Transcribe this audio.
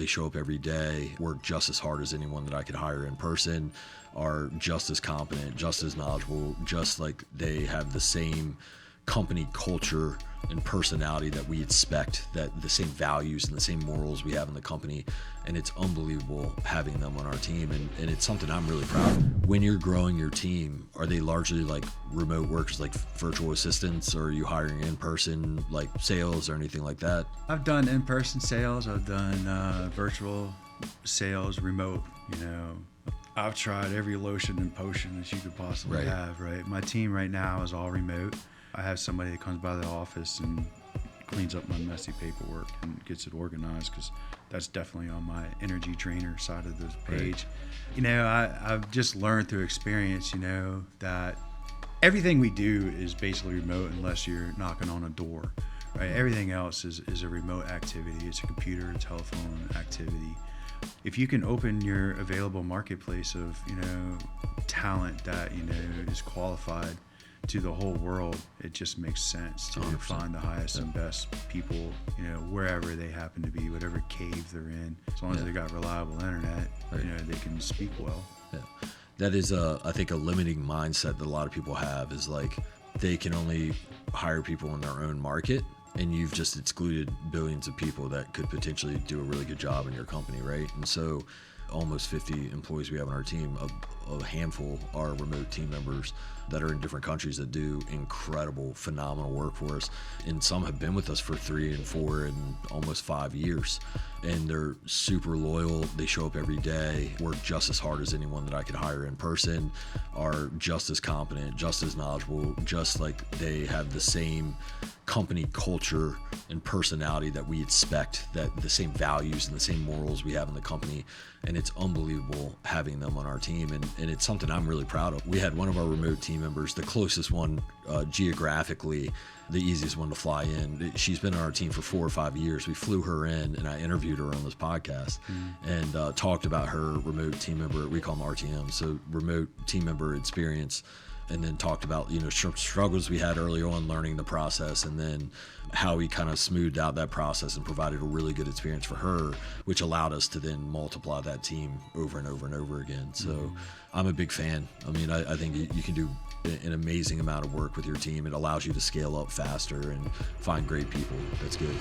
They show up every day, work just as hard as anyone that I could hire in person, are just as competent, just as knowledgeable, just like they have the same company culture and personality that we expect, that the same values and the same morals we have in the company. And it's unbelievable having them on our team. And it's something I'm really proud of. When you're growing your team, are they largely like remote workers, like virtual assistants, or are you hiring in person, like sales or anything like that? I've done in-person sales. I've done virtual sales, remote, I've tried every lotion and potion that you could possibly have, right? My team right now is all remote. I have somebody that comes by the office and cleans up my messy paperwork and gets it organized, because that's definitely on my energy trainer side of the page. I've just learned through experience, that everything we do is basically remote unless you're knocking on a door, right? Everything else is a remote activity. It's a computer, telephone activity. If you can open your available marketplace of, talent that, is qualified to the whole world, it just makes sense to 100%. Find the highest and best people, wherever they happen to be, whatever cave they're in. As long as they got reliable internet, they can speak well. Yeah. That is, I think, a limiting mindset that a lot of people have, is like they can only hire people in their own market, and you've just excluded billions of people that could potentially do a really good job in your company, right? And so almost 50 employees we have on our team, a handful are remote team members that are in different countries that do incredible, phenomenal work for us. And some have been with us for 3 and 4 and almost 5 years. And they're super loyal. They show up every day, work just as hard as anyone that I could hire in person, are just as competent, just as knowledgeable, just like they have the same company culture and personality that we expect, that the same values and the same morals we have in the company. And it's unbelievable having them on our team. And it's something I'm really proud of. We had one of our remote team members, the closest one geographically, the easiest one to fly in. She's been on our team for 4 or 5 years. We flew her in, and I interviewed her on this podcast and talked about her remote team member. We call them RTM, so remote team member experience. And then talked about, struggles we had early on learning the process, and then how we kind of smoothed out that process and provided a really good experience for her, which allowed us to then multiply that team over and over and over again. So I'm a big fan. I mean, I think you can do an amazing amount of work with your team. It allows you to scale up faster and find great people. That's good.